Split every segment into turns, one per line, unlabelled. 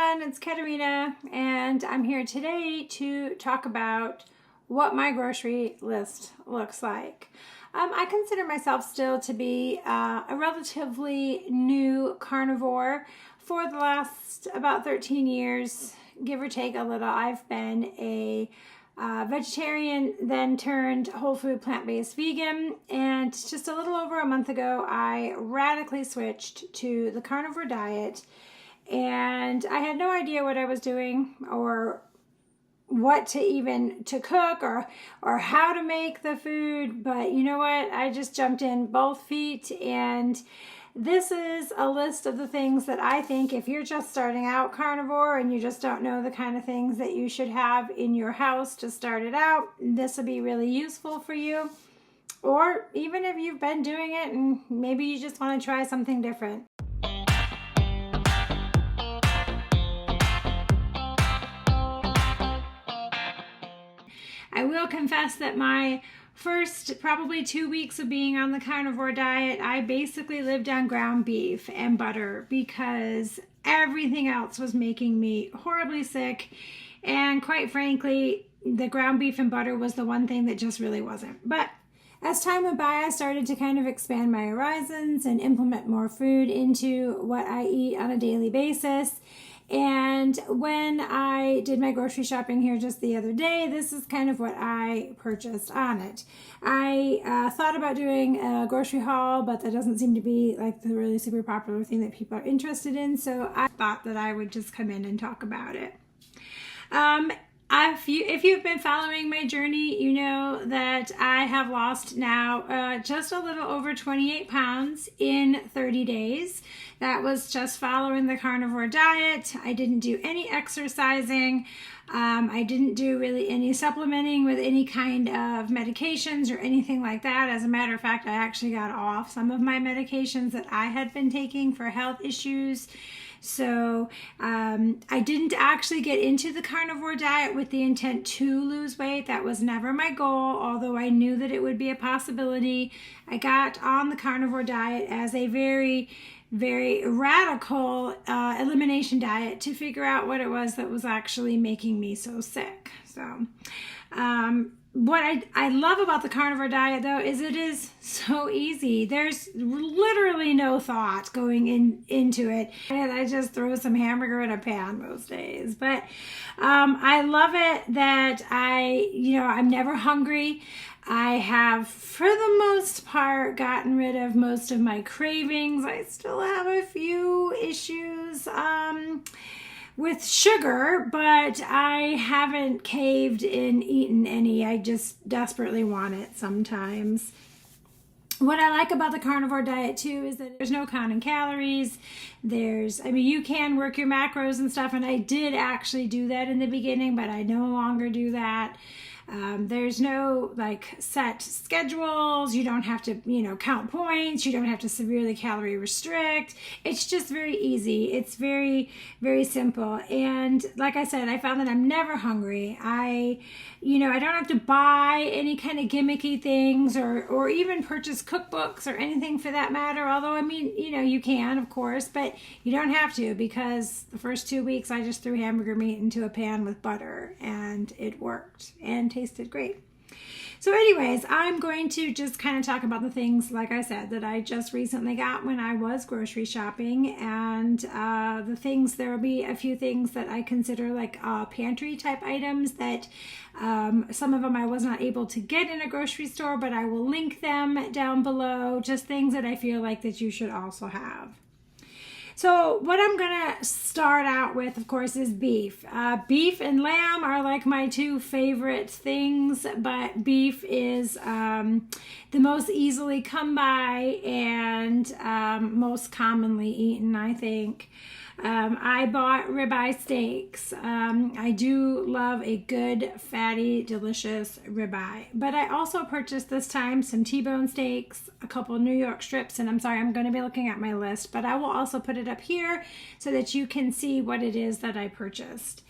everyone, it's Katerina, and I'm here today to talk about what my grocery list looks like. I consider myself still to be a relatively new carnivore. For the last about 13 years, give or take a little, I've been a vegetarian, then turned whole food plant-based vegan, and just a little over a month ago I radically switched to the carnivore diet, and I had no idea what I was doing or what to cook or how to make the food. But you know what, I just jumped in both feet, and this is a list of the things that I think if you're just starting out carnivore and you just don't know the kind of things that you should have in your house to start it out, this will be really useful for you. Or even if you've been doing it and maybe you just want to try something different. I will confess that my first probably 2 weeks of being on the carnivore diet, I basically lived on ground beef and butter because everything else was making me horribly sick. And quite frankly, the ground beef and butter was the one thing that just really wasn't. But as time went by, I started to kind of expand my horizons and implement more food into what I eat on a daily basis. And when I did my grocery shopping here just the other day, this is kind of what I purchased on it. I thought about doing a grocery haul, but that doesn't seem to be like the really super popular thing that people are interested in. So I thought that I would just come in and talk about it. If you've been following my journey, you know that I have lost now just a little over 28 pounds in 30 days. That was just following the carnivore diet. I didn't do any exercising. I didn't do really any supplementing with any kind of medications or anything like that. As a matter of fact, I actually got off some of my medications that I had been taking for health issues. So I didn't actually get into the carnivore diet with the intent to lose weight. That was never my goal, although I knew that it would be a possibility. I got on the carnivore diet as a very radical elimination diet to figure out what it was that was actually making me so sick. So what I love about the carnivore diet, though, is it is so easy. There's literally no thought going into it. And I just throw some hamburger in a pan most days. But I love it that I'm never hungry. I have, for the most part, gotten rid of most of my cravings. I still have a few issues with sugar, but I haven't caved and eaten any. I just desperately want it sometimes. What I like about the carnivore diet too is that there's no counting calories. You can work your macros and stuff, and I did actually do that in the beginning, but I no longer do that. There's no set schedules. You don't have to, count points. You don't have to severely calorie restrict. It's just very easy. It's very, very simple. And like I said, I found that I'm never hungry. I don't have to buy any kind of gimmicky things or even purchase cookbooks or anything for that matter. Although, you can, of course, but you don't have to, because the first 2 weeks I just threw hamburger meat into a pan with butter and it worked and tasted great. So anyways, I'm going to just kind of talk about the things, like I said, that I just recently got when I was grocery shopping, and there will be a few things that I consider like pantry type items that some of them I was not able to get in a grocery store, but I will link them down below, just things that I feel like that you should also have. So what I'm going to start out with, of course, is beef. Beef and lamb are like my two favorite things, but beef is the most easily come by and most commonly eaten, I think. I bought ribeye steaks. I do love a good, fatty, delicious ribeye. But I also purchased this time some T-bone steaks, a couple New York strips, and I'm sorry, I'm going to be looking at my list, but I will also put it up here so that you can see what it is that I purchased.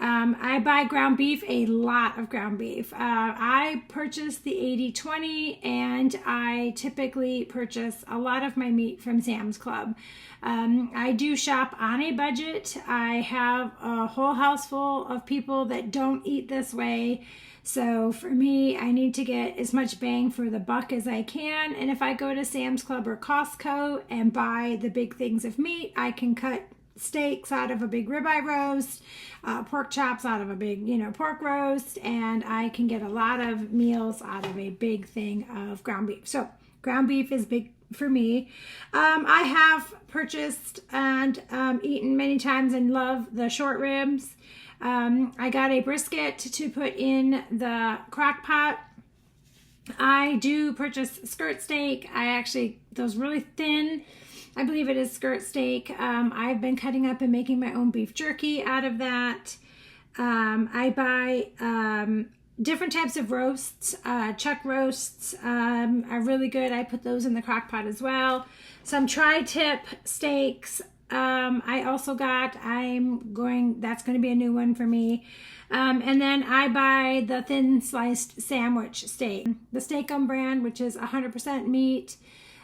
I buy ground beef, a lot of ground beef. I purchase the 80/20, and I typically purchase a lot of my meat from Sam's Club. I do shop on a budget. I have a whole house full of people that don't eat this way. So for me, I need to get as much bang for the buck as I can. And if I go to Sam's Club or Costco and buy the big things of meat, I can cut steaks out of a big ribeye roast, pork chops out of a big, pork roast, and I can get a lot of meals out of a big thing of ground beef. So ground beef is big for me. I have purchased and eaten many times and love the short ribs. I got a brisket to put in the crock pot. I do purchase skirt steak. Those really thin, I believe it is skirt steak. I've been cutting up and making my own beef jerky out of that. I buy different types of roasts. Chuck roasts are really good. I put those in the crock pot as well. Some tri-tip steaks. I also got, that's going to be a new one for me. And then I buy the thin sliced sandwich steak, the Steak-umm brand, which is 100% meat.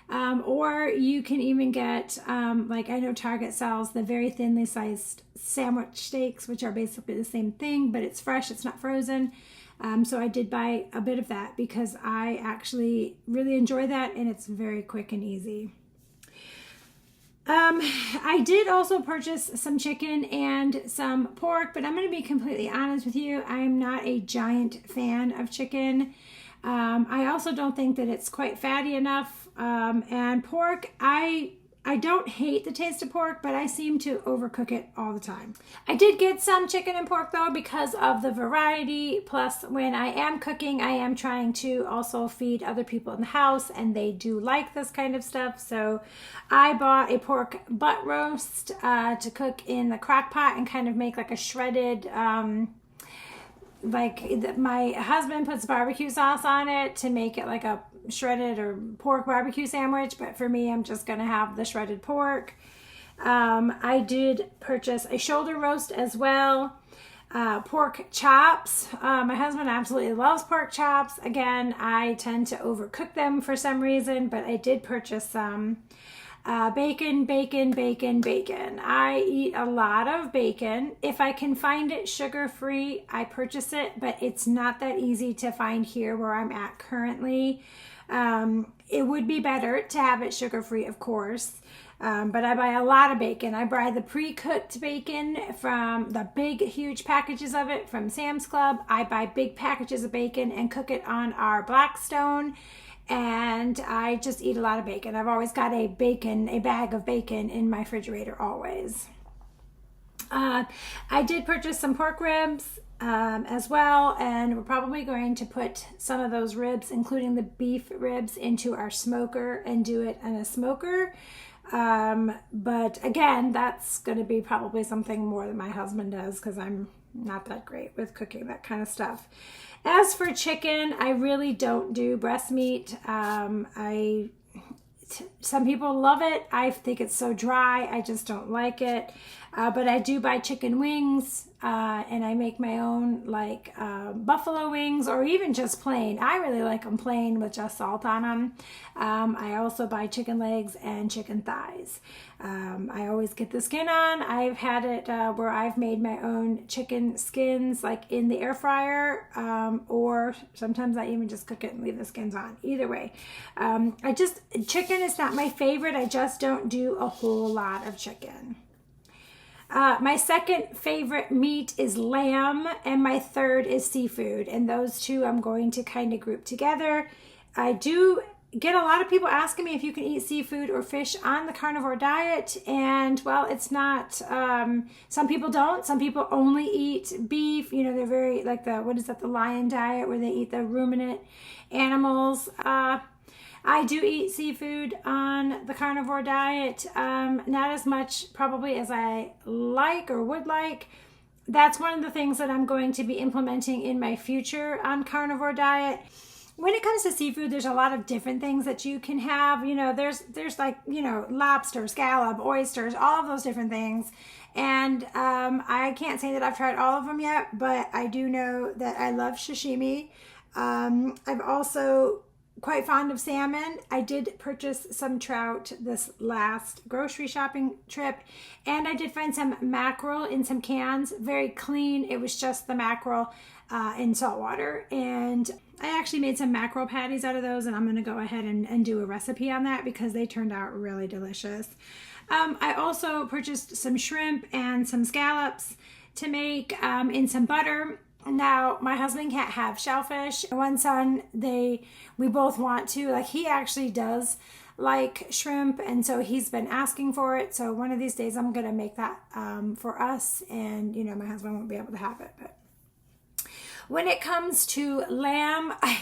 Or you can even get, like I know Target sells the very thinly sliced sandwich steaks, which are basically the same thing, but it's fresh, it's not frozen. So I did buy a bit of that because I actually really enjoy that, and it's very quick and easy. I did also purchase some chicken and some pork, but I'm going to be completely honest with you. I'm not a giant fan of chicken. I also don't think that it's quite fatty enough. And pork, I don't hate the taste of pork, but I seem to overcook it all the time. I did get some chicken and pork though because of the variety. Plus, when I am cooking, I am trying to also feed other people in the house, and they do like this kind of stuff. So I bought a pork butt roast to cook in the crock pot and kind of make like a shredded, my husband puts barbecue sauce on it to make it like a shredded or pork barbecue sandwich, but for me, I'm just gonna have the shredded pork. I did purchase a shoulder roast as well. Pork chops. My husband absolutely loves pork chops. Again, I tend to overcook them for some reason, but I did purchase some. Bacon. I eat a lot of bacon. If I can find it sugar-free, I purchase it, but it's not that easy to find here where I'm at currently. It would be better to have it sugar-free, of course, but I buy a lot of bacon. I buy the pre-cooked bacon from the big, huge packages of it from Sam's Club. I buy big packages of bacon and cook it on our Blackstone. And I just eat a lot of bacon. I've always got a bag of bacon in my refrigerator, always. I did purchase some pork ribs as well, and we're probably going to put some of those ribs, including the beef ribs, into our smoker and do it in a smoker. But again, that's going to be probably something more than my husband does because I'm not that great with cooking that kind of stuff. As for chicken, I really don't do breast meat. Some people love it. I think it's so dry. I just don't like it. But I do buy chicken wings, and I make my own buffalo wings, or even just plain. I really like them plain with just salt on them. I also buy chicken legs and chicken thighs. I always get the skin on. I've had it where I've made my own chicken skins in the air fryer, or sometimes I even just cook it and leave the skins on. Either way, chicken is not my favorite. I just don't do a whole lot of chicken. My second favorite meat is lamb, and my third is seafood, and those two I'm going to kind of group together. I do get a lot of people asking me if you can eat seafood or fish on the carnivore diet, and well, it's not. Some people don't. Some people only eat beef. They're very the lion diet where they eat the ruminant animals. I do eat seafood on the carnivore diet, not as much probably as I like or would like. That's one of the things that I'm going to be implementing in my future on carnivore diet. when it comes to seafood, there's a lot of different things that you can have. You know, there's like, you know, lobster, scallop, oysters, all of those different things. And I can't say that I've tried all of them yet, but I do know that I love sashimi. I'm also quite fond of salmon. I did purchase some trout this last grocery shopping trip, and I did find some mackerel in some cans, very clean. It was just the mackerel in salt water, and I actually made some mackerel patties out of those, and I'm going to go ahead and do a recipe on that because they turned out really delicious. I also purchased some shrimp and some scallops to make in some butter. Now, my husband can't have shellfish. One son, we both want to. Like, he actually does like shrimp, and so he's been asking for it. So one of these days, I'm going to make that for us, and, you know, my husband won't be able to have it. But when it comes to lamb, I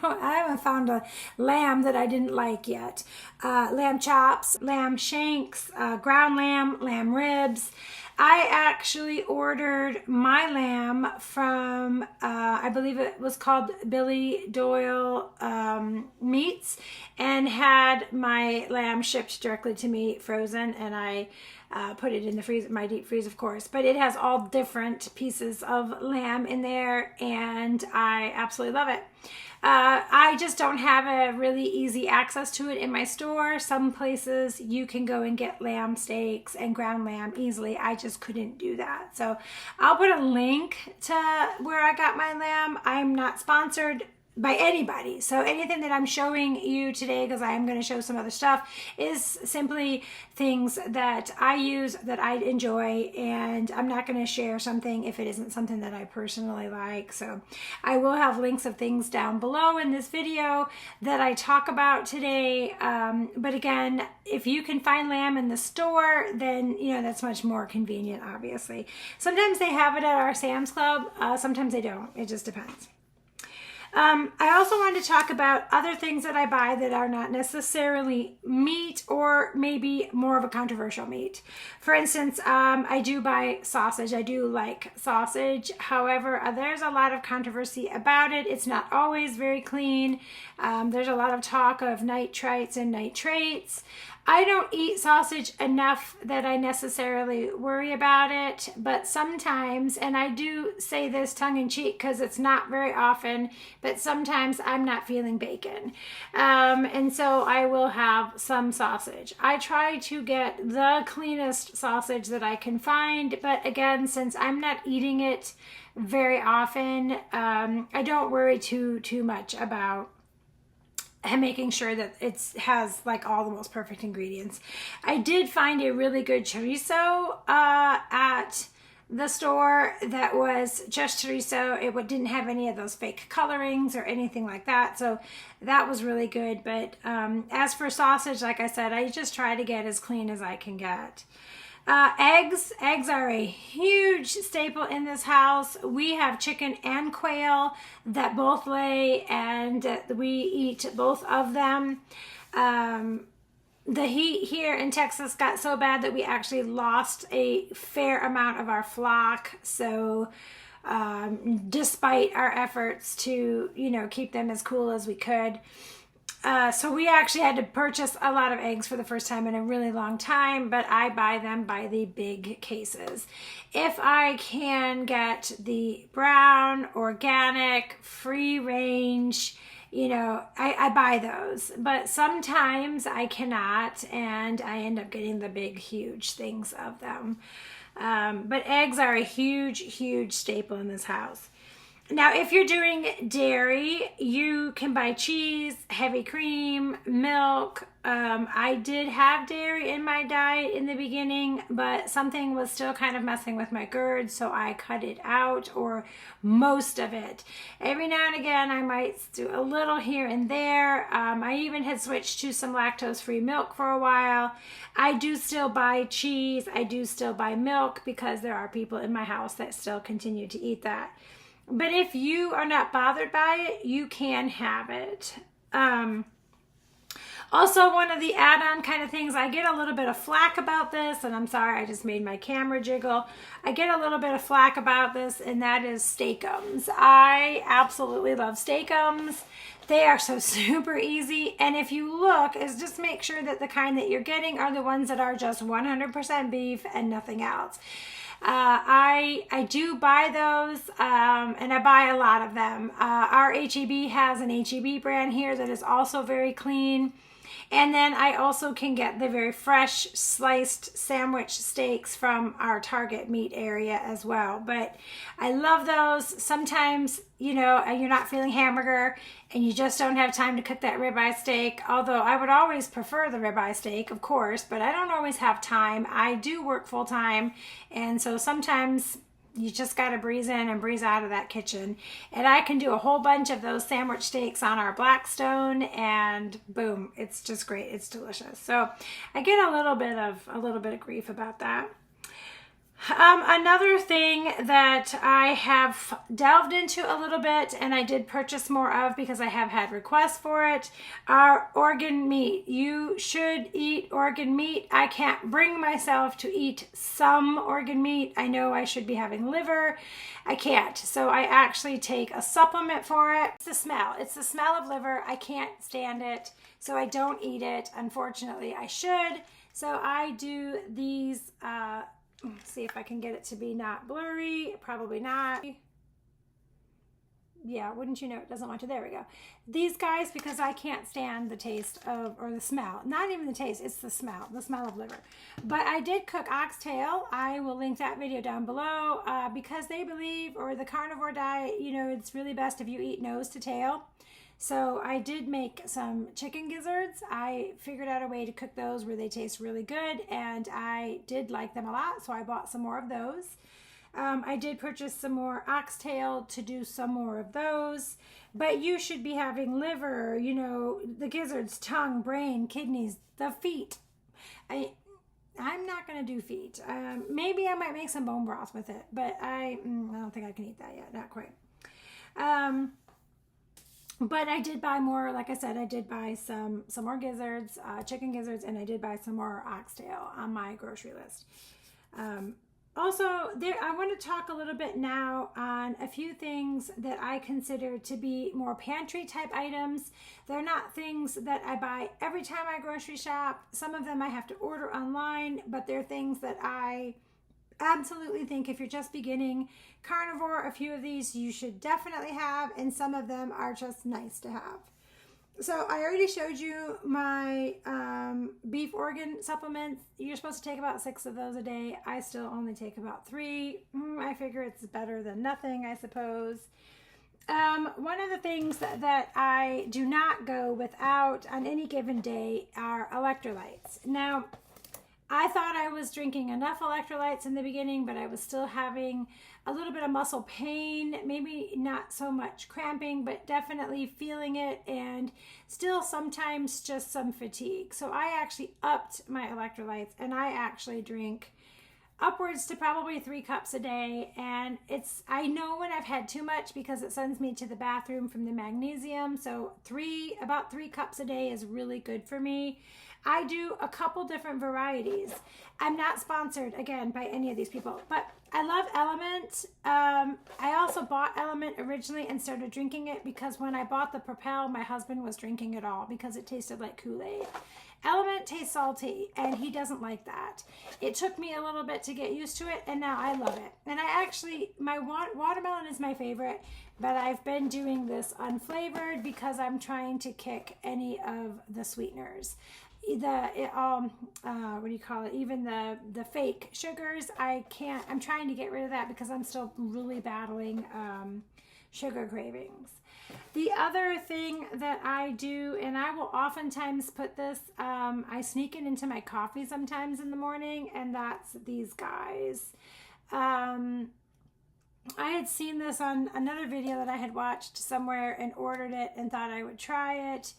haven't found a lamb that I didn't like yet. Lamb chops, lamb shanks, ground lamb, lamb ribs. I actually ordered my lamb from, I believe it was called Billy Doyle Meats, and had my lamb shipped directly to me frozen, and I put it in the freezer, my deep freeze, of course. But it has all different pieces of lamb in there, and I absolutely love it. I just don't have a really easy access to it in my store. Some places you can go and get lamb steaks and ground lamb easily. I just couldn't do that. So I'll put a link to where I got my lamb. I'm not sponsored by anybody. So anything that I'm showing you today, because I am going to show some other stuff, is simply things that I use, that I enjoy, and I'm not going to share something if it isn't something that I personally like. So I will have links of things down below in this video that I talk about today. But again, if you can find lamb in the store, then, you know, that's much more convenient, obviously. Sometimes they have it at our Sam's Club. Sometimes they don't. It just depends. I also wanted to talk about other things that I buy that are not necessarily meat, or maybe more of a controversial meat. For instance, I do buy sausage. I do like sausage. However, there's a lot of controversy about it. It's not always very clean. There's a lot of talk of nitrites and nitrates. I don't eat sausage enough that I necessarily worry about it, but sometimes, and I do say this tongue-in-cheek because it's not very often, but sometimes I'm not feeling bacon. And so I will have some sausage. I try to get the cleanest sausage that I can find, but again, since I'm not eating it very often, I don't worry too much about and making sure that it has like all the most perfect ingredients. I did find a really good chorizo at the store that was just chorizo. It didn't have any of those fake colorings or anything like that, so that was really good. But as for sausage, like I said, I just try to get as clean as I can get. Eggs are a huge staple in this house. We have chicken and quail that both lay, and we eat both of them. The heat here in Texas got so bad that we actually lost a fair amount of our flock. So despite our efforts to, you know, keep them as cool as we could, so we actually had to purchase a lot of eggs for the first time in a really long time, but I buy them by the big cases. If I can get the brown, organic, free range, you know, I buy those, but sometimes I cannot, and I end up getting the big, huge things of them. But eggs are a huge staple in this house. Now, if you're doing dairy, you can buy cheese, heavy cream, milk. I did have dairy in my diet in the beginning, but something was still kind of messing with my GERD, so I cut it out, or most of it. Every now and again, I might do a little here and there. I even had switched to some lactose-free milk for a while. I do still buy cheese. I do still buy milk because there are people in my house that still continue to eat that. But if you are not bothered by it, you can have it. Also, one of the add-on kind of things, I get a little bit of flack about this, and I'm sorry, I just made my camera jiggle. I get a little bit of flack about this, and that is steakums. I absolutely love steakums. They are so super easy. And if you look, is just make sure that the kind that you're getting are the ones that are just 100% beef and nothing else. I do buy those, and I buy a lot of them. Our HEB has an HEB brand here that is also very clean. And then I also can get the very fresh sliced sandwich steaks from our Target meat area as well. But I love those. Sometimes, you know, you're not feeling hamburger and you just don't have time to cook that ribeye steak. Although I would always prefer the ribeye steak, of course, but I don't always have time. I do work full time. And so sometimes you just got to breeze in and breeze out of that kitchen. And I can do a whole bunch of those sandwich steaks on our Blackstone, and boom, it's just great. It's delicious. So I get a little bit of grief about that. Another thing that I have delved into a little bit, and I did purchase more of because I have had requests for it, are organ meat. You should eat organ meat. I can't bring myself to eat some organ meat. I know I should be having liver. I can't. So I actually take a supplement for it. It's the smell. It's the smell of liver. I can't stand it. So I don't eat it. Unfortunately, I should. So I do these, see if I can get it to be not blurry. Probably not. Yeah, wouldn't you know, it doesn't want to. There we go. These guys, because I can't stand the taste of, or the smell. Not even the taste, it's the smell of liver. But I did cook oxtail. I will link that video down below because they believe, or the carnivore diet, you know, it's really best if you eat nose to tail. So I did make some chicken gizzards. I figured out a way to cook those where they taste really good, and I did like them a lot, so I bought some more of those. I did purchase some more oxtail to do some more of those, but you should be having liver, you know, the gizzards, tongue, brain, kidneys, the feet. I'm not going to do feet. Maybe I might make some bone broth with it, but I don't think I can eat that yet. Not quite. But I did buy more, like I said, I did buy some more gizzards, chicken gizzards, and I did buy some more oxtail on my grocery list. Also, I want to talk a little bit now on a few things that I consider to be more pantry type items. They're not things that I buy every time I grocery shop. Some of them I have to order online, but they're things that I absolutely think if you're just beginning carnivore, a few of these you should definitely have, and some of them are just nice to have. So I already showed you my beef organ supplements. You're supposed to take about 6 of those a day. I still only take about 3. I figure it's better than nothing, I suppose. One of the things that I do not go without on any given day are electrolytes. Now, I thought I was drinking enough electrolytes in the beginning, but I was still having a little bit of muscle pain, maybe not so much cramping, but definitely feeling it, and still sometimes just some fatigue. So I actually upped my electrolytes, and I actually drink upwards to probably 3 cups a day. And I know when I've had too much because it sends me to the bathroom from the magnesium. So about 3 cups a day is really good for me. I do a couple different varieties. I'm not sponsored, again, by any of these people, but I love Element. I also bought Element originally and started drinking it because when I bought the Propel, my husband was drinking it all because it tasted like Kool-Aid. Element tastes salty, and he doesn't like that. It took me a little bit to get used to it, and now I love it. And my watermelon is my favorite, but I've been doing this unflavored because I'm trying to kick any of the sweeteners. What do you call it? Even the fake sugars, I'm trying to get rid of that because I'm still really battling sugar cravings. The other thing that I do, and I will oftentimes put this, I sneak it into my coffee sometimes in the morning, and that's these guys. I had seen this on another video that I had watched somewhere and ordered it and thought I would try it.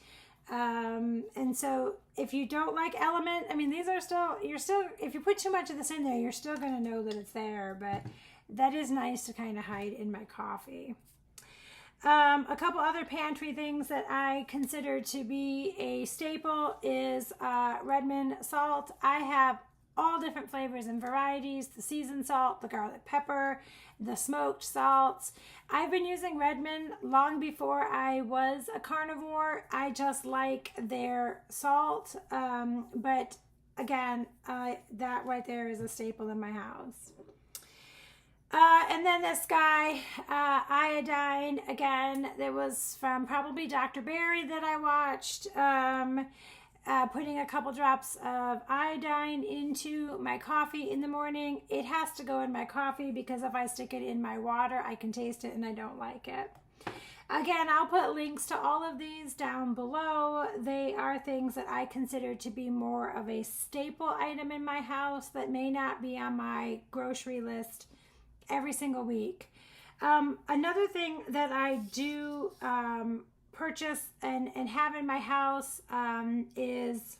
And so if you don't like Element, I mean, these are if you put too much of this in there, you're still going to know that it's there, but that is nice to kind of hide in my coffee. A couple other pantry things that I consider to be a staple is Redmond salt. I have all different flavors and varieties, the seasoned salt, the garlic pepper, the smoked salts. I've been using Redmond long before I was a carnivore. I just like their salt, but again, that right there is a staple in my house. And then this guy, iodine, again, it was from probably Dr. Berry that I watched, putting a couple drops of iodine into my coffee in the morning. It has to go in my coffee because if I stick it in my water, I can taste it and I don't like it. Again, I'll put links to all of these down below. They are things that I consider to be more of a staple item in my house that may not be on my grocery list every single week. Another thing that I do purchase and have in my house is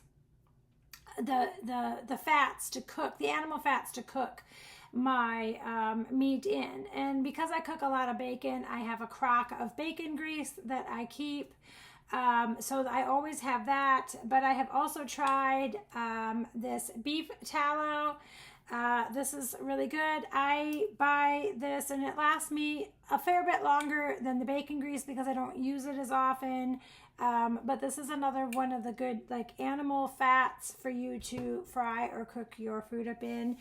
the fats to cook, the animal fats to cook my meat in. And because I cook a lot of bacon, I have a crock of bacon grease that I keep. So I always have that, but I have also tried this beef tallow. This is really good. I buy this and it lasts me a fair bit longer than the bacon grease because I don't use it as often. But this is another one of the good like animal fats for you to fry or cook your food up in.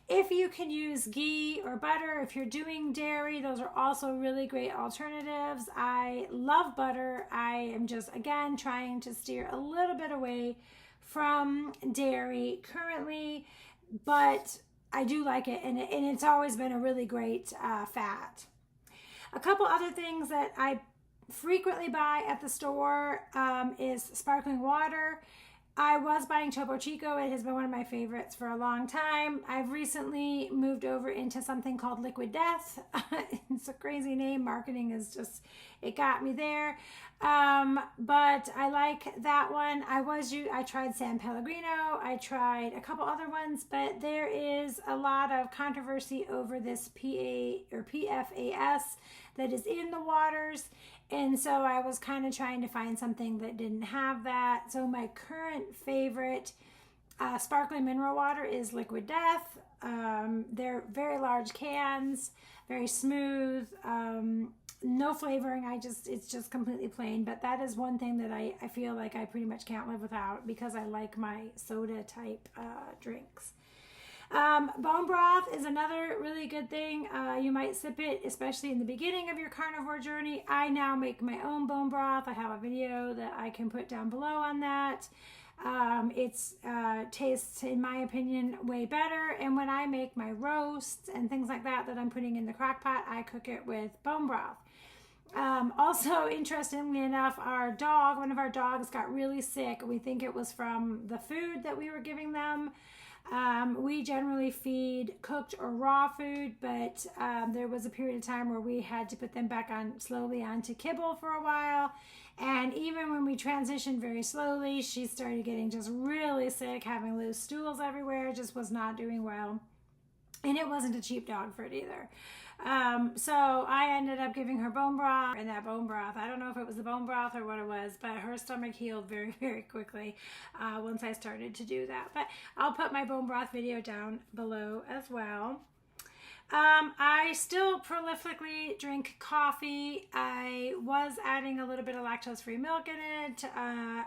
If you can use ghee or butter, if you're doing dairy, those are also really great alternatives. I love butter. I am just, again, trying to steer a little bit away from dairy currently, but I do like it, and it's always been a really great fat. A couple other things that I frequently buy at the store is sparkling water. I was buying Topo Chico. It has been one of my favorites for a long time. I've recently moved over into something called Liquid Death. It's a crazy name. Marketing is just, it got me there. But I like that one. I tried San Pellegrino. I tried a couple other ones, but there is a lot of controversy over this PFAS that is in the waters. And so I was kind of trying to find something that didn't have that. So my current favorite sparkling mineral water is Liquid Death. They're very large cans, very smooth, no flavoring. It's just completely plain. But that is one thing that I feel like I pretty much can't live without because I like my soda type drinks. Bone broth is another really good thing. You might sip it, especially in the beginning of your carnivore journey. I now make my own bone broth. I have a video that I can put down below on that. It's tastes, in my opinion, way better. And when I make my roasts and things like that I'm putting in the crock pot, I cook it with bone broth. Also, interestingly enough, one of our dogs got really sick. We think it was from the food that we were giving them. We generally feed cooked or raw food, but there was a period of time where we had to put them back slowly onto kibble for a while. And even when we transitioned very slowly, she started getting just really sick, having loose stools everywhere, just was not doing well. And it wasn't a cheap dog food either. So I ended up giving her bone broth, and that bone broth, I don't know if it was the bone broth or what it was, but her stomach healed very, very quickly once I started to do that. But I'll put my bone broth video down below as well. I still prolifically drink coffee. I was adding a little bit of lactose-free milk in it.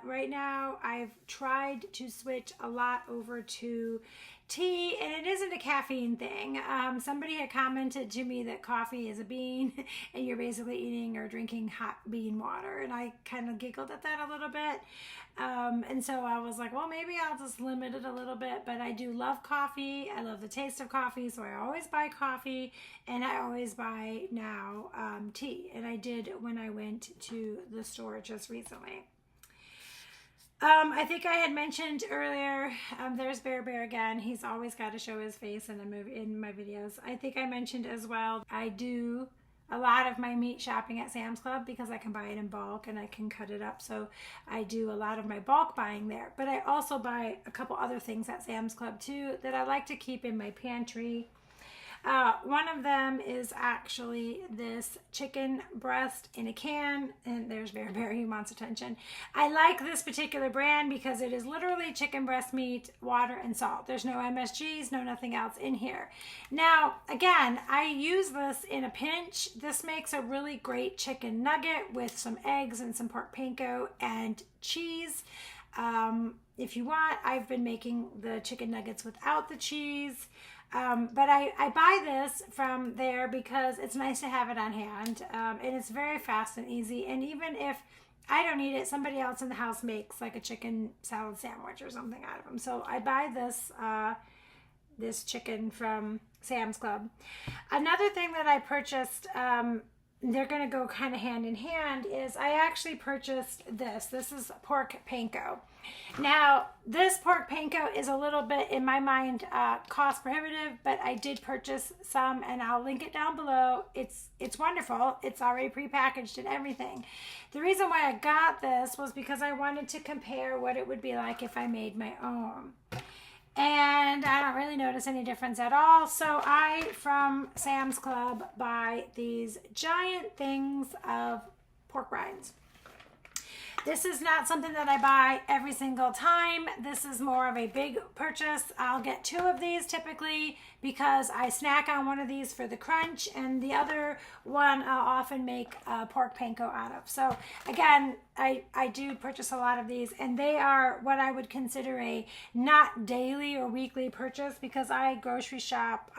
Right now, I've tried to switch a lot over to tea, and it isn't a caffeine thing. Somebody had commented to me that coffee is a bean, and you're basically eating or drinking hot bean water, and I kind of giggled at that a little bit. And so I was like, well, maybe I'll just limit it a little bit, but I do love coffee. I love the taste of coffee, so I always buy coffee, and I always buy now tea, and I did when I went to the store just recently. I think I had mentioned earlier, there's Bear again. He's always got to show his face in my videos. I think I mentioned as well, I do a lot of my meat shopping at Sam's Club because I can buy it in bulk and I can cut it up. So I do a lot of my bulk buying there. But I also buy a couple other things at Sam's Club too that I like to keep in my pantry. One of them is actually this chicken breast in a can, and there's Bear, he wants attention. I like this particular brand because it is literally chicken breast meat, water, and salt. There's no MSGs, no nothing else in here. Now, again, I use this in a pinch. This makes a really great chicken nugget with some eggs and some pork panko and cheese. If you want, I've been making the chicken nuggets without the cheese. But I buy this from there because it's nice to have it on hand. And it's very fast and easy. And even if I don't eat it, somebody else in the house makes like a chicken salad sandwich or something out of them. So I buy this chicken from Sam's Club. Another thing that I purchased, they're going to go kind of hand in hand, is I actually purchased this. This is pork panko. Now, this pork panko is a little bit, in my mind, cost prohibitive, but I did purchase some, and I'll link it down below. It's wonderful. It's already prepackaged and everything. The reason why I got this was because I wanted to compare what it would be like if I made my own. And I don't really notice any difference at all. So I, from Sam's Club, buy these giant things of pork rinds. This is not something that I buy every single time. This is more of a big purchase. I'll get 2 of these typically because I snack on one of these for the crunch, and the other one I'll often make pork panko out of. So again, I do purchase a lot of these, and they are what I would consider a not daily or weekly purchase because I grocery shop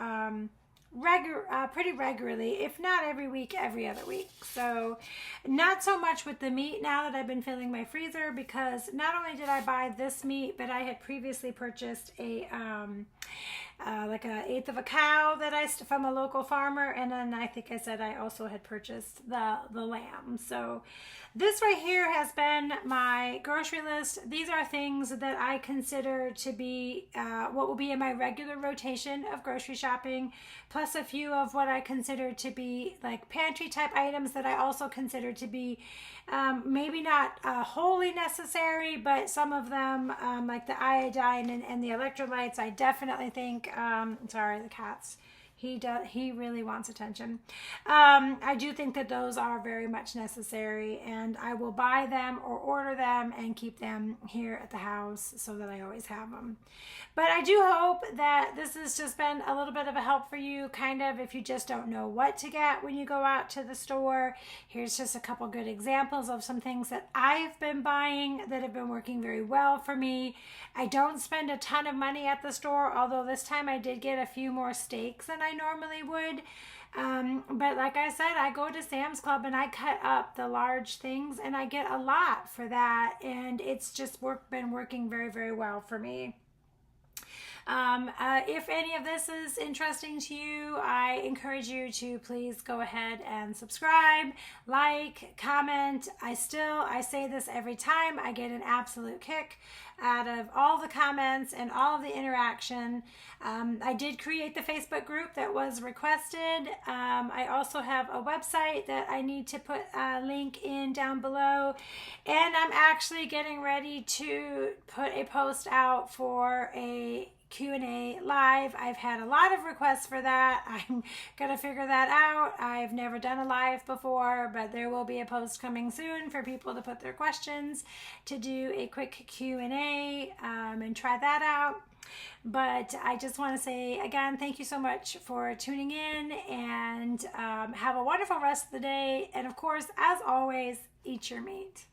pretty regularly, if not every week, every other week. So not so much with the meat now that I've been filling my freezer, because not only did I buy this meat, but I had previously purchased a like an eighth of a cow that from a local farmer, and then I think I said I also had purchased the lamb. So this right here has been my grocery list. These are things that I consider to be what will be in my regular rotation of grocery shopping, plus a few of what I consider to be like pantry type items that I also consider to be maybe not wholly necessary, but some of them like the iodine and the electrolytes, I definitely think, sorry, the cats. He really wants attention. I do think that those are very much necessary, and I will buy them or order them and keep them here at the house so that I always have them. But I do hope that this has just been a little bit of a help for you, kind of, if you just don't know what to get when you go out to the store. Here's just a couple good examples of some things that I've been buying that have been working very well for me. I don't spend a ton of money at the store, although this time I did get a few more steaks than I normally would. But like I said, I go to Sam's Club and I cut up the large things, and I get a lot for that, and it's just been working very, very well for me. If any of this is interesting to you, I encourage you to please go ahead and subscribe, like, comment. I say this every time. I get an absolute kick out of all the comments and all of the interaction. I did create the Facebook group that was requested. I also have a website that I need to put a link in down below, and I'm actually getting ready to put a post out for a Q&A live. I've had a lot of requests for that. I'm gonna figure that out. I've never done a live before, but there will be a post coming soon for people to put their questions, to do a quick Q&A and try that out. But I just want to say again, thank you so much for tuning in, and have a wonderful rest of the day. And of course, as always, eat your meat.